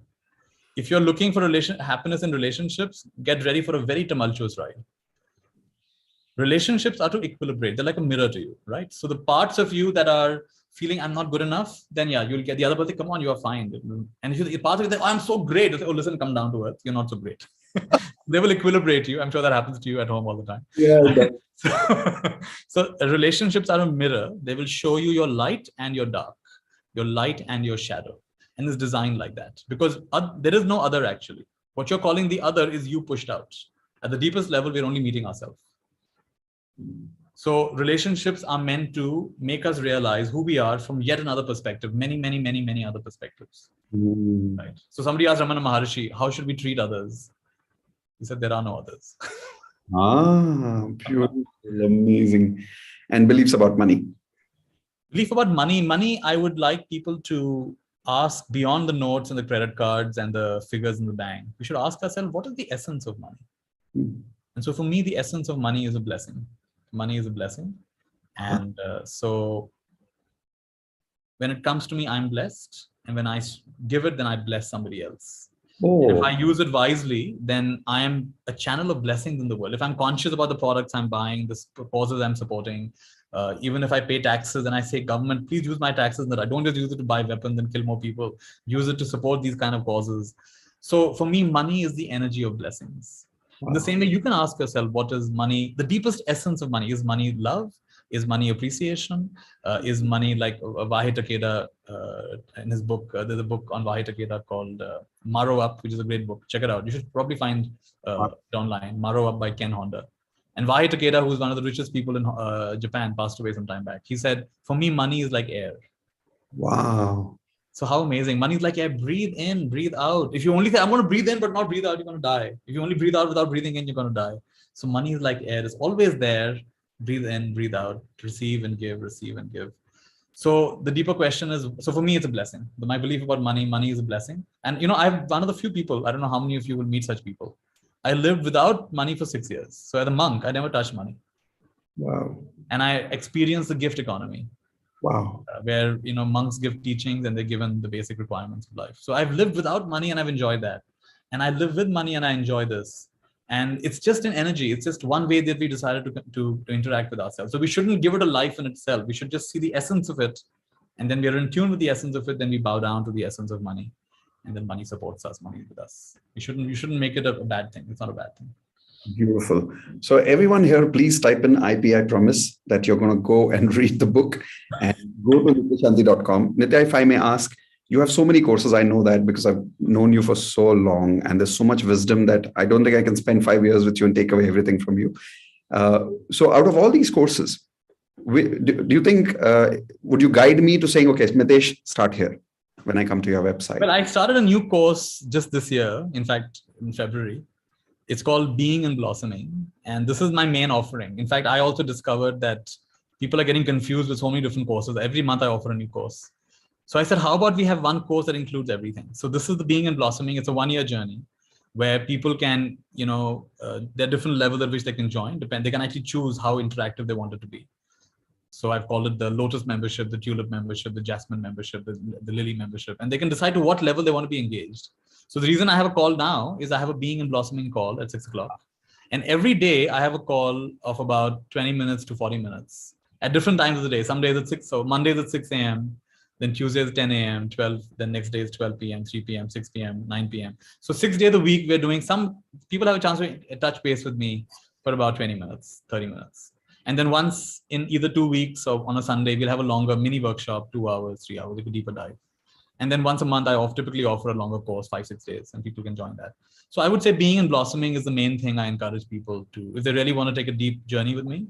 If you're looking for happiness in relationships, get ready for a very tumultuous ride. Relationships are to equilibrate. They're like a mirror to you, right? So the parts of you that are feeling I'm not good enough, then yeah, you'll get the other person, come on, you are fine. And if the parts of you that, oh, I'm so great, say, oh, listen, come down to earth. You're not so great. They will equilibrate you. I'm sure that happens to you at home all the time. Yeah. So relationships are a mirror. They will show you your light and your dark, your light and your shadow. And it's designed like that because there is no other actually. What you're calling the other is you pushed out. At the deepest level, we're only meeting ourselves. So relationships are meant to make us realize who we are from yet another perspective, many other perspectives. Right. So somebody asked Ramana Maharshi, how should we treat others? He said, there are no others. Beautiful, amazing. And beliefs about money. Belief about money, I would like people to ask beyond the notes and the credit cards and the figures in the bank. We should ask ourselves, what is the essence of money? And so for me, the essence of money is a blessing. Money is a blessing. And so when it comes to me, I'm blessed. And when I give it, then I bless somebody else. If I use it wisely, then I am a channel of blessings in the world. If I'm conscious about the products I'm buying, the causes I'm supporting, even if I pay taxes and I say, government, please use my taxes, that I don't just use it to buy weapons and kill more people, use it to support these kind of causes. So for me, money is the energy of blessings. In the same way, you can ask yourself, what is money? The deepest essence of money. Is money love? Is money appreciation? Is money like Vahe Takeda in his book? There's a book on Vahe Takeda called Maro Up, which is a great book. Check it out. You should probably find it online. Maro Up by Ken Honda. And Vahe Takeda, who's one of the richest people in Japan, passed away some time back. He said, for me, money is like air. Wow. So how amazing. Money is like air. Breathe in, breathe out. If you only say, I'm going to breathe in, but not breathe out, you're going to die. If you only breathe out without breathing in, you're going to die. So money is like air. It's always there. Breathe in, breathe out, receive and give, receive and give. So the deeper question is, so for me, it's a blessing. My belief about money is a blessing. And, I'm one of the few people, I don't know how many of you will meet such people. I lived without money for 6 years. So as a monk, I never touched money. Wow. And I experienced the gift economy. Wow. Where, monks give teachings and they're given the basic requirements of life. So I've lived without money and I've enjoyed that. And I live with money and I enjoy this. And it's just an energy. It's just one way that we decided to interact with ourselves. So we shouldn't give it a life in itself. We should just see the essence of it. And then we are in tune with the essence of it. Then we bow down to the essence of money. And then money supports us, money is with us. You shouldn't make it a bad thing. It's not a bad thing. Beautiful. So everyone here, please type in IP. I promise that you're going to go and read the book and go to nithyashanti.com. Nithya, if I may ask, you have so many courses. I know that because I've known you for so long and there's so much wisdom that I don't think I can spend 5 years with you and take away everything from you. So out of all these courses, do you think, would you guide me to saying, okay, Mitesh, start here when I come to your website? Well, I started a new course just this year, in fact, in February. It's called Being and Blossoming. And this is my main offering. In fact, I also discovered that people are getting confused with so many different courses. Every month I offer a new course. So I said, how about we have one course that includes everything? So this is the Being and Blossoming. It's a 1-year journey where people can, there are different levels at which they can join. They can actually choose how interactive they want it to be. So I've called it the Lotus membership, the Tulip membership, the Jasmine membership, the Lily membership, and they can decide to what level they want to be engaged. So the reason I have a call now is I have a Being and Blossoming call at 6 o'clock. And every day I have a call of about 20 minutes to 40 minutes at different times of the day. Some days at 6, so Mondays at 6 a.m., then Tuesdays at 10 a.m., 12, then next day is 12 p.m., 3 p.m., 6 p.m., 9 p.m. So 6 days a week, we're doing people have a chance to touch base with me for about 20 minutes, 30 minutes. And then once in either 2 weeks or on a Sunday, we'll have a longer mini workshop, 2 hours, 3 hours, like a deeper dive. And then once a month, I typically offer a longer course, 5-6 days, and people can join that. So I would say Being and Blossoming is the main thing I encourage people to. If they really want to take a deep journey with me,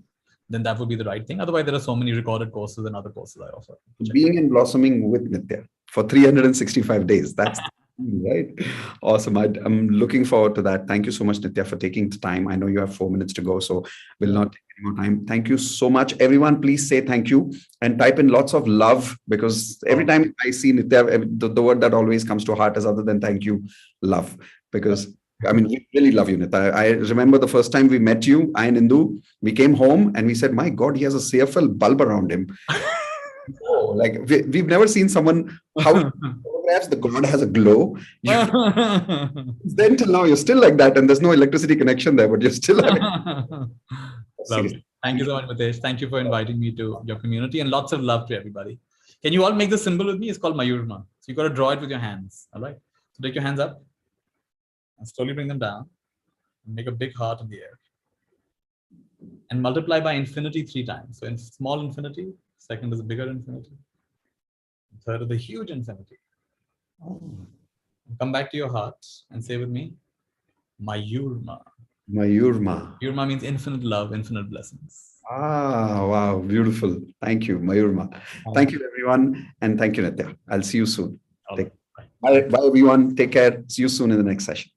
then that would be the right thing. Otherwise, there are so many recorded courses and other courses I offer. Being and Blossoming with Nithya for 365 days. That's right. Awesome. I'm looking forward to that. Thank you so much, Nithya, for taking the time. I know you have 4 minutes to go, so we'll not take any more time. Thank you so much. Everyone, please say thank you and type in lots of love, because every time I see Nithya, the word that always comes to heart is, other than thank you, love. Because we really love you, Nithya. I remember the first time we met you, I and Indu, we came home and we said, my God, he has a CFL bulb around him. Oh, like we've never seen someone, how photographs, the God has a glow. Then till now, you're still like that, and there's no electricity connection there, but you're still Lovely. Thank you so much, Mitesh. Thank you for inviting me to your community, and lots of love to everybody. Can you all make the symbol with me? It's called Mayurma. So you got to draw it with your hands. All right. So take your hands up and slowly bring them down and make a big heart in the air. And multiply by infinity 3 times. So in small infinity, second is a bigger infinity, third is the huge infinity. Come back to your heart and say with me, Mayurma. Mayurma. Mayurma means infinite love, infinite blessings. Wow, beautiful. Thank you, Mayurma. Thank you, everyone, and thank you, Nithya. I'll see you soon. Bye, everyone. Take care. See you soon in the next session.